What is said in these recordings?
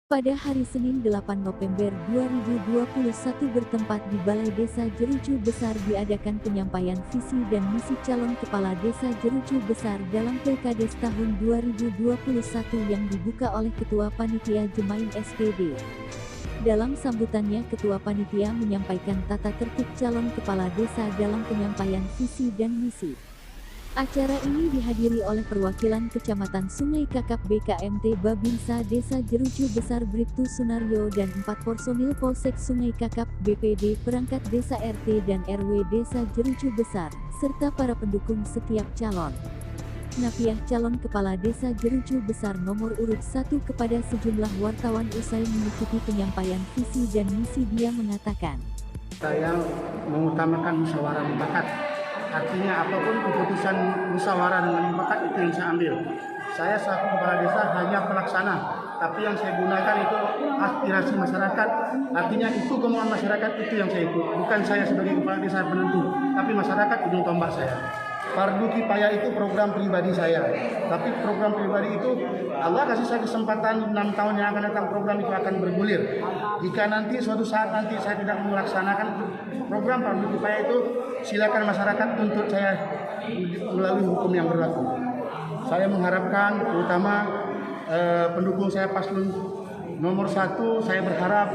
Pada hari Senin 8 November 2021 bertempat di Balai Desa Jerucu Besar diadakan penyampaian visi dan misi calon kepala desa Jerucu Besar dalam Pilkades tahun 2021 yang dibuka oleh Ketua Panitia Jemain SPD. Dalam sambutannya Ketua Panitia menyampaikan tata tertib calon kepala desa dalam penyampaian visi dan misi. Acara ini dihadiri oleh perwakilan Kecamatan Sungai Kakap BKMT Babinsa Desa Jerucu Besar Bribtu Sunario dan 4 personil Polsek Sungai Kakap BPD perangkat desa RT dan RW Desa Jerucu Besar, serta para pendukung setiap calon. Napiah calon kepala desa Jerucu Besar nomor urut 1 kepada sejumlah wartawan usai mengikuti penyampaian visi dan misi dia mengatakan, saya mengutamakan musyawarah mufakat. Artinya apapun keputusan musyawarah dengan mufakat itu yang saya ambil. Saya selaku kepala desa hanya pelaksana, tapi yang saya gunakan itu aspirasi masyarakat. Artinya itu kemauan masyarakat itu yang saya ikut. Bukan saya sebagai kepala desa penentu, tapi masyarakat ujung tombak saya. Fardu kifayah itu program pribadi saya. Tapi program pribadi itu Allah kasih saya kesempatan 6 tahun yang akan datang, program itu akan bergulir. Jika nanti suatu saat nanti saya tidak melaksanakan program fardu kifayah itu, silakan masyarakat tuntut saya melalui hukum yang berlaku. Saya mengharapkan terutama pendukung saya paslon nomor 1, saya berharap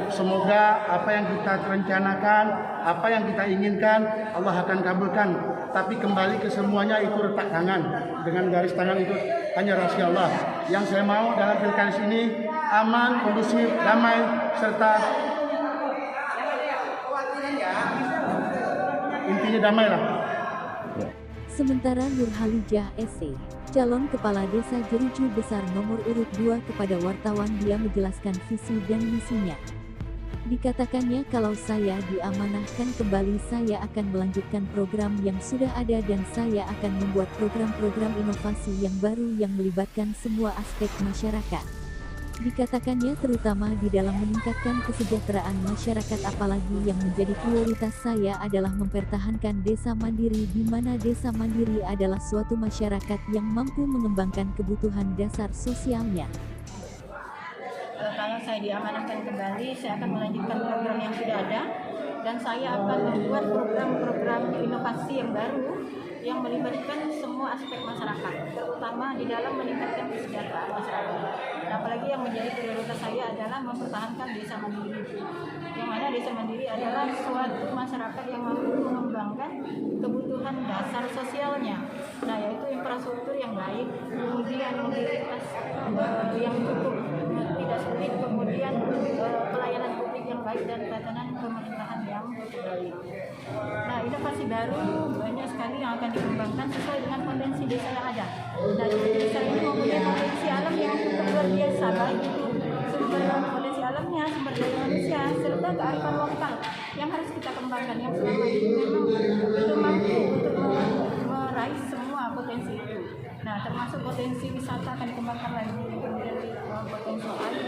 semoga apa yang kita rencanakan, apa yang kita inginkan, Allah akan kabulkan. Tapi kembali ke semuanya itu retak tangan. Dengan garis tangan itu hanya rahasia Allah. Yang saya mau dalam pilkades ini aman, kondusif, damai, serta intinya damai lah. Sementara Nur Halijah SE, calon kepala desa Jerucu Besar nomor urut 2 kepada wartawan dia menjelaskan visi dan misinya. Dikatakannya kalau saya diamanahkan kembali saya akan melanjutkan program yang sudah ada dan saya akan membuat program-program inovasi yang baru yang melibatkan semua aspek masyarakat. Dikatakannya terutama di dalam meningkatkan kesejahteraan masyarakat, apalagi yang menjadi prioritas saya adalah mempertahankan desa mandiri, di mana desa mandiri adalah suatu masyarakat yang mampu mengembangkan kebutuhan dasar sosialnya. Kalau saya diamanahkan kembali, saya akan melanjutkan program yang sudah ada dan saya akan membuat program-program inovasi yang baru yang melibatkan semua aspek masyarakat, terutama di dalam meningkatkan kesejahteraan masyarakat. Nah, apalagi yang menjadi prioritas saya adalah mempertahankan desa mandiri, yang mana desa mandiri adalah suatu masyarakat yang mampu mengembangkan kebutuhan dasar sosialnya. Nah, yaitu infrastruktur yang baik, kemudian mobilitas yang cukup, tidak sulit, kemudian pelayanan publik yang baik dan tatanan pemerintahan yang baik. Nah, inovasi baru banyak sekali yang akan dikembangkan sesuai dengan potensi desa yang ada. Nah, desa ini mempunyai potensi alam yang cukup luar biasa, baik itu sumber potensi alamnya, sumber daya manusia, serta kearifan lokal yang harus kita kembangkan, yang selama ini memang belum mampu untuk meraih semua potensi itu. Nah, termasuk potensi wisata akan dikembangkan lagi, kemudian potensi air,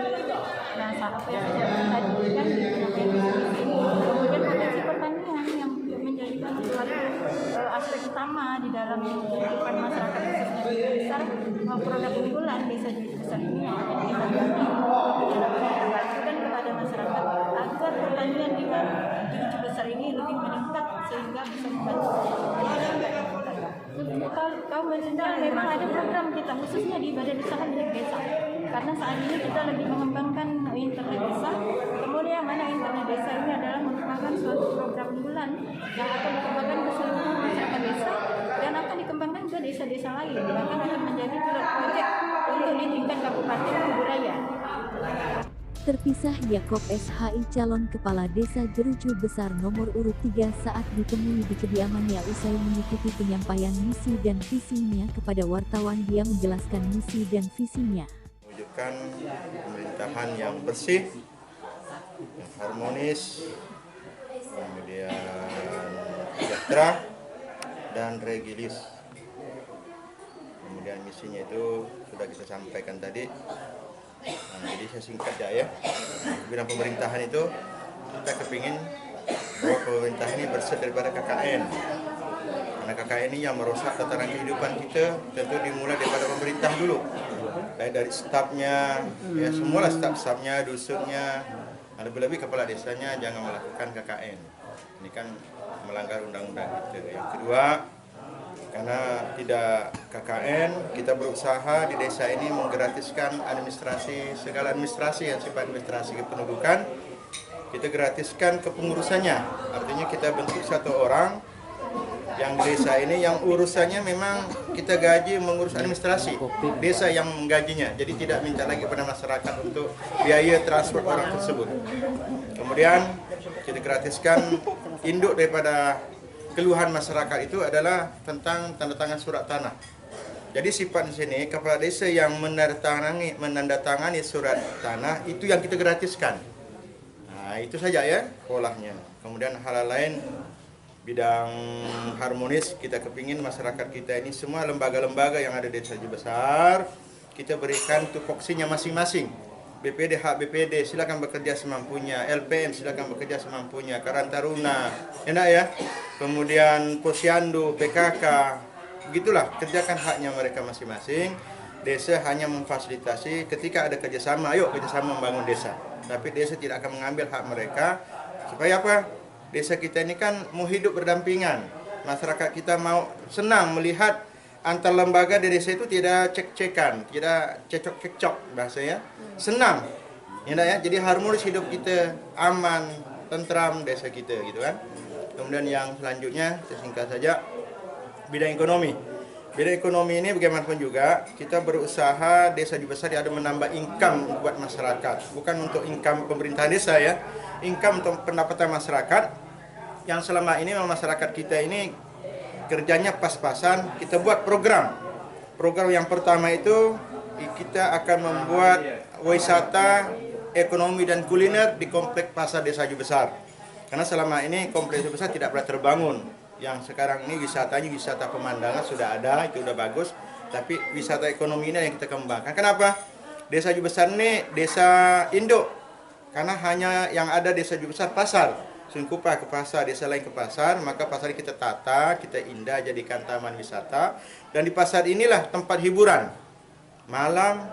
nah apa yang saya tadi kan kemudian potensi pertanian yang menjadikan suatu aspek utama di dalam kehidupan masyarakat, khususnya di besar produk unggulan desa Jerucu Besar ini yang akan kita bagi membantukan kepada masyarakat agar pertanian di Jerucu Besar ini lebih meningkat sehingga bisa membantu masyarakat. Kau mendengar memang ada program kita khususnya di Badan Usaha Milik Desa, karena saat ini kita lagi mengembangkan internet desa. Kemudian mana internet desa ini adalah merupakan suatu program unggulan yang akan dikembangkan ke seluruh masyarakat desa dan akan dikembangkan ke desa-desa lain, bahkan akan menjadi pilot project untuk di tingkat kabupaten Kuburaya. Terpisah Yakob SHI calon kepala desa Jerucu Besar nomor urut 3 saat ditemui di kediamannya usai mengikuti penyampaian misi dan visinya kepada wartawan, dia menjelaskan misi dan visinya. Mewujudkan pemerintahan yang bersih, yang harmonis, kemudian sejahtera dan regilis. Kemudian misinya itu sudah kita sampaikan tadi. Nah, jadi saya singkat ya. Bidang pemerintahan itu kita kepingin bahwa pemerintah ini bersih daripada KKN. Karena KKN ini yang merusak tatanan kehidupan kita tentu dimulai daripada pemerintah dulu. Baik dari stafnya, ya semualah staf-stafnya, dusunnya, lebih-lebih kepala desanya jangan melakukan KKN. Ini kan melanggar undang-undang kita. Yang kedua, karena tidak KKN, kita berusaha di desa ini menggratiskan administrasi, segala administrasi yang sifat administrasi kependudukan, kita gratiskan kepengurusannya. Artinya kita bentuk satu orang yang di desa ini yang urusannya memang kita gaji mengurus administrasi. Desa yang menggajinya, jadi tidak minta lagi kepada masyarakat untuk biaya transport orang tersebut. Kemudian kita gratiskan induk daripada keluhan masyarakat itu adalah tentang tanda tangan surat tanah. Jadi sifat di sini kepala desa yang menandatangani surat tanah itu yang kita gratiskan. Nah, itu saja ya polanya. Kemudian hal lain bidang harmonis, kita kepingin masyarakat kita ini semua lembaga-lembaga yang ada di desa besar kita berikan tupoksinya masing-masing. BPD, hak BPD silakan bekerja semampunya, LPM silakan bekerja semampunya, Karang Taruna, enak ya. Kemudian Posyandu, PKK, begitulah kerjakan haknya mereka masing-masing. Desa hanya memfasilitasi ketika ada kerjasama, ayo kerjasama membangun desa. Tapi desa tidak akan mengambil hak mereka supaya apa? Desa kita ini kan mau hidup berdampingan. Masyarakat kita mau senang melihat antar lembaga di desa itu tidak cek-cekan, tidak cecok-cekcok bahasanya. Senang. Ya, jadi harmonis hidup kita, aman, tentram desa kita gitu kan. Kemudian yang selanjutnya saya singkat saja bidang ekonomi. Bidang ekonomi ini bagaimanapun juga kita berusaha desa di besar ada menambah income buat masyarakat, bukan untuk income pemerintahan desa ya. Income untuk pendapatan masyarakat yang selama ini memang masyarakat kita ini kerjanya pas-pasan. Kita buat program yang pertama itu kita akan membuat wisata ekonomi dan kuliner di komplek pasar desa Ju Besar, karena selama ini kompleks Ju Besar tidak pernah terbangun. Yang sekarang ini wisatanya wisata pemandangan sudah ada, itu udah bagus, tapi wisata ekonomi ini yang kita kembangkan. Kenapa? Desa Ju Besar ini desa induk. Karena hanya yang ada desa Ju Besar pasar, Sungkupa ke pasar, desa lain ke pasar, maka pasar ini kita tata, kita indah, jadikan taman wisata. Dan di pasar inilah tempat hiburan. Malam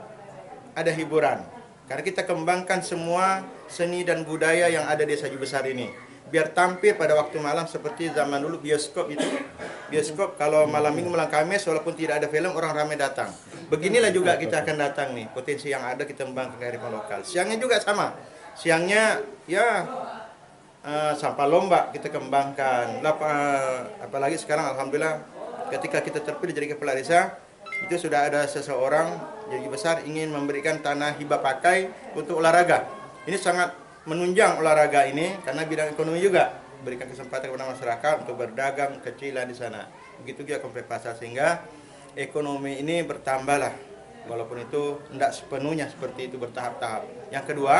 ada hiburan. Karena kita kembangkan semua seni dan budaya yang ada di desa Ju Besar ini. Biar tampil pada waktu malam seperti zaman dulu bioskop itu. Bioskop kalau malam minggu malam Kamis walaupun tidak ada film orang ramai datang. Beginilah juga kita akan datang nih. Potensi yang ada kita kembangkan kearifan lokal. Siangnya juga sama. Siangnya ya sampah lomba kita kembangkan. Apalagi sekarang alhamdulillah ketika kita terpilih jadi kepala desa itu sudah ada seseorang jadi besar ingin memberikan tanah hibah pakai untuk olahraga. Ini sangat menunjang olahraga ini karena bidang ekonomi juga berikan kesempatan kepada masyarakat untuk berdagang kecilan di sana. Begitu juga komplek pasar sehingga ekonomi ini bertambahlah walaupun itu tidak sepenuhnya seperti itu bertahap-tahap. Yang kedua,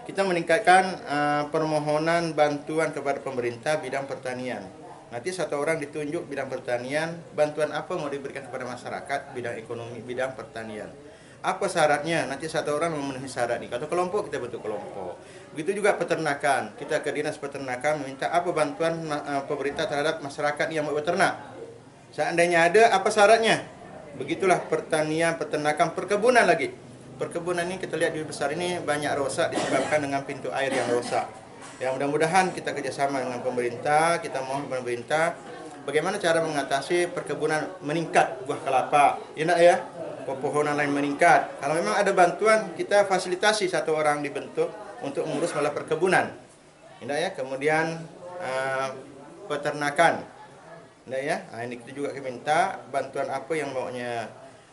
kita meningkatkan permohonan bantuan kepada pemerintah bidang pertanian. Nanti satu orang ditunjuk bidang pertanian, bantuan apa mau diberikan kepada masyarakat, bidang ekonomi, bidang pertanian. Apa syaratnya? Nanti satu orang memenuhi syarat ini. Kalau kelompok kita bentuk kelompok. Begitu juga peternakan. Kita ke dinas peternakan meminta apa bantuan pemerintah terhadap masyarakat yang mau beternak. Seandainya ada, apa syaratnya? Begitulah pertanian, peternakan, perkebunan lagi. Perkebunan ini kita lihat di besar ini banyak rusak disebabkan dengan pintu air yang rusak. Ya mudah-mudahan kita kerjasama dengan pemerintah, kita mohon pemerintah bagaimana cara mengatasi perkebunan meningkat buah kelapa, enak ya, pepohonan lain meningkat. Kalau memang ada bantuan kita fasilitasi satu orang dibentuk untuk mengurus malah perkebunan, enak ya. Kemudian peternakan, enak ya. Nah, ini kita juga minta bantuan apa yang maunya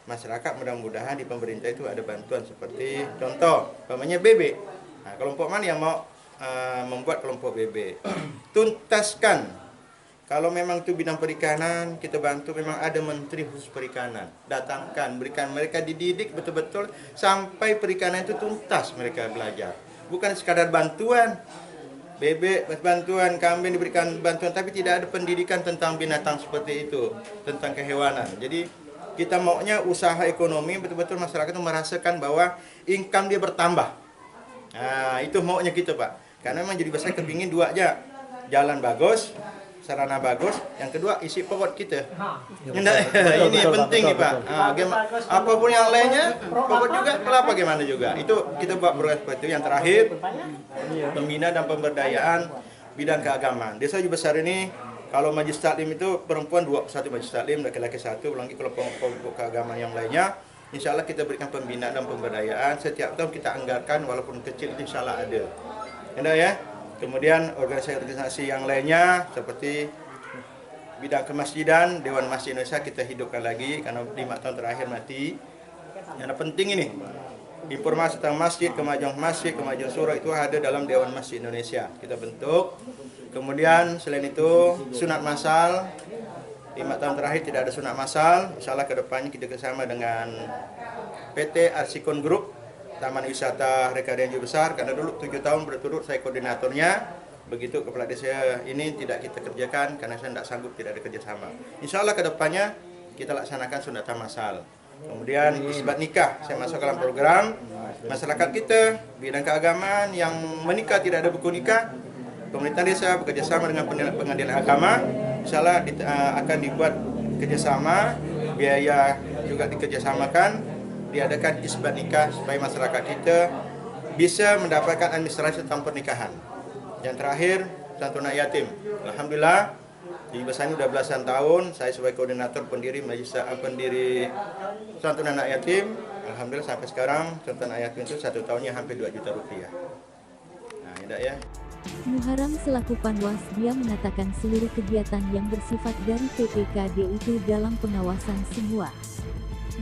masyarakat, mudah-mudahan di pemerintah itu ada bantuan seperti contoh, umpamanya bebek. Nah, kelompok mana yang mau membuat kelompok bebek? Tuntaskan. Kalau memang itu bidang perikanan, kita bantu. Memang ada menteri khusus perikanan, datangkan, berikan mereka dididik betul-betul sampai perikanan itu tuntas mereka belajar. Bukan sekadar bantuan, bebek bantuan, kambing diberikan bantuan, tapi tidak ada pendidikan tentang binatang seperti itu, tentang kehewanan. Jadi kita maunya usaha ekonomi betul-betul masyarakat itu merasakan bahwa income dia bertambah. Nah, itu maunya kita, Pak. Karena memang jadi besar kepingin dua aja. Jalan bagus, sarana bagus, yang kedua isi perut kita. Ini penting nih Pak. Apapun yang lainnya, perut juga, kelapa gimana juga. Itu kita buat program seperti itu. Yang terakhir, pembina dan pemberdayaan bidang keagamaan. Desa Juru Besar ini, kalau Majelis Taklim itu perempuan 21 Majelis Taklim, laki-laki 1, lagi kalau kelompok keagamaan yang lainnya, insya Allah kita berikan pembinaan dan pemberdayaan. Setiap tahun kita anggarkan, walaupun kecil, insya Allah ada. Ya. Kemudian organisasi-organisasi yang lainnya seperti bidang kemasjidan, Dewan Masjid Indonesia kita hidupkan lagi karena 5 tahun terakhir mati. Yang penting ini, informasi tentang masjid, kemajuan surah itu ada dalam Dewan Masjid Indonesia. Kita bentuk. Kemudian selain itu sunat massal, 5 tahun terakhir tidak ada sunat massal. Insya Allah kedepannya kita bersama dengan PT Arsikon Group, Taman Wisata Rekreasi Juru Besar, karena dulu 7 tahun berturut saya koordinatornya. Begitu kepala desa ini tidak kita kerjakan karena saya tidak sanggup, tidak ada kerjasama. Insya Allah kedepannya kita laksanakan sunatan massal. Kemudian isbat nikah, saya masuk dalam program masyarakat kita bidang keagamaan yang menikah tidak ada buku nikah. Pemerintah desa bekerjasama dengan pengadilan agama, insya Allah akan dibuat kerjasama, biaya juga dikerjasamakan, diadakan isbat nikah supaya masyarakat kita bisa mendapatkan administrasi tentang pernikahan. Yang terakhir, santunan yatim. Alhamdulillah, di Besar ini sudah belasan tahun, saya sebagai koordinator pendiri santunan anak yatim. Alhamdulillah sampai sekarang santunan anak yatim itu 1 tahunnya hampir 2 juta rupiah. Nah, tidak ya. Muharam selaku Panwas dia mengatakan seluruh kegiatan yang bersifat dari PPKD itu dalam pengawasan semua.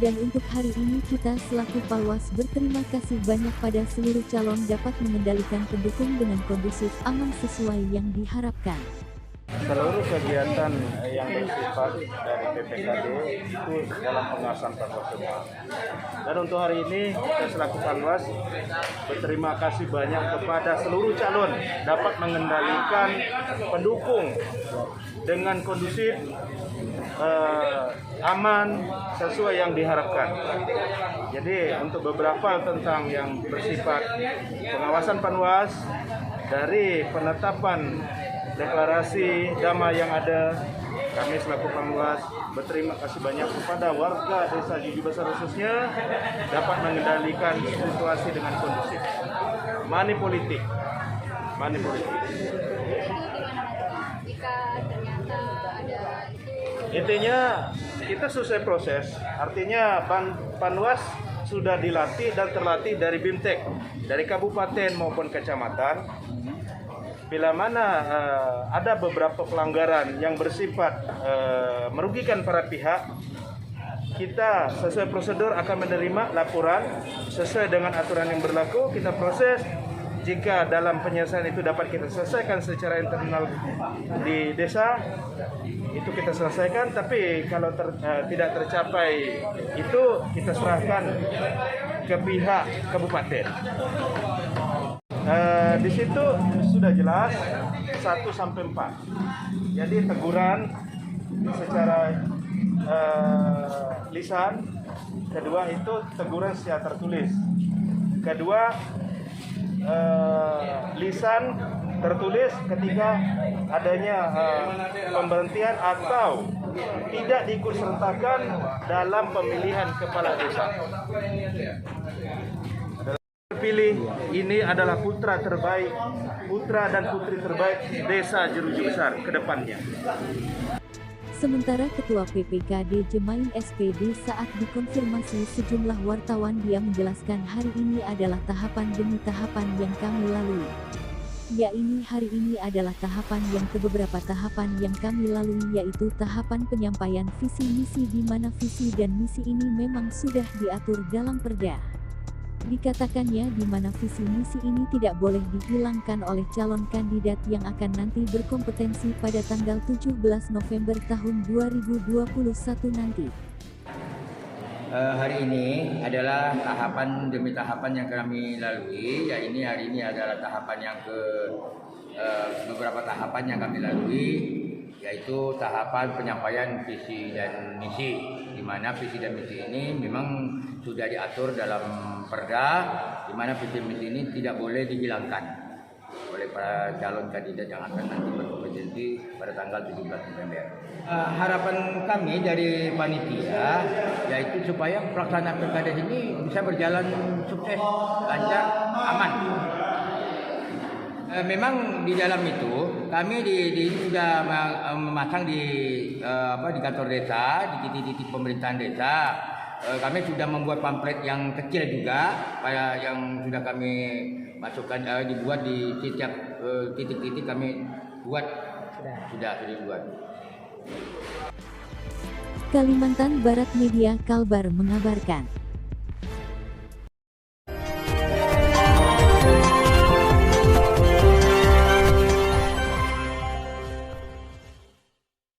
Dan untuk hari ini kita selaku Panwas berterima kasih banyak pada seluruh calon dapat mengendalikan pendukung dengan kondusif, aman sesuai yang diharapkan. Seluruh kegiatan yang bersifat dari PPKD itu dalam pengawasan Panwas semua. Dan untuk hari ini kita selaku Panwas berterima kasih banyak kepada seluruh calon dapat mengendalikan pendukung dengan kondusif, aman, sesuai yang diharapkan. Jadi untuk beberapa tentang yang bersifat pengawasan Panwas, dari penetapan deklarasi damai yang ada, kami selaku Panwas berterima kasih banyak kepada warga Desa Juru Besar khususnya dapat mengendalikan situasi dengan kondusif. Money politik. Jika ternyata ada Intinya kita selesai proses, artinya Panwas sudah dilatih dan terlatih dari BIMTEK, dari kabupaten maupun kecamatan. Bila mana ada beberapa pelanggaran yang bersifat merugikan para pihak, kita sesuai prosedur akan menerima laporan sesuai dengan aturan yang berlaku, kita proses. Jika dalam penyelesaian itu dapat kita selesaikan secara internal di desa, itu kita selesaikan. Tapi kalau tidak tercapai itu, kita serahkan ke pihak kabupaten. Di situ sudah jelas 1-4. Jadi teguran secara lisan, kedua itu teguran secara tertulis, kedua lisan tertulis ketika adanya pemberhentian atau tidak diikutsertakan dalam pemilihan kepala desa. Terpilih ini adalah putra dan putri terbaik Desa Jeruju Besar ke depannya. Sementara Ketua PPKD Jemain SPD saat dikonfirmasi sejumlah wartawan dia menjelaskan hari ini adalah tahapan demi tahapan yang kami lalui. Hari ini adalah tahapan yang beberapa tahapan yang kami lalui, yaitu tahapan penyampaian visi misi, di mana visi dan misi ini memang sudah diatur dalam Perda. Dikatakannya di mana visi misi ini tidak boleh dihilangkan oleh calon kandidat yang akan nanti berkompetensi pada tanggal 17 November tahun 2021 nanti. Hari ini adalah tahapan demi tahapan yang kami lalui. Hari ini adalah tahapan yang beberapa tahapan yang kami lalui, yaitu tahapan penyampaian visi dan misi, di mana visi dan misi ini memang sudah diatur dalam Perda, di mana visi misi ini tidak boleh dihilangkan oleh oleh para calon kandidat yang akan nanti berkompetisi pada tanggal 17 November. Harapan kami dari panitia yaitu supaya pelaksanaan pilkada ini bisa berjalan sukses, lancar, aman. Memang di dalam itu kami sudah memasang di kantor desa, di titik-titik pemerintahan desa. Kami sudah membuat pamflet yang kecil juga, yang sudah kami masukkan, dibuat di setiap titik-titik kami buat, sudah dibuat. Kalimantan Barat Media Kalbar mengabarkan.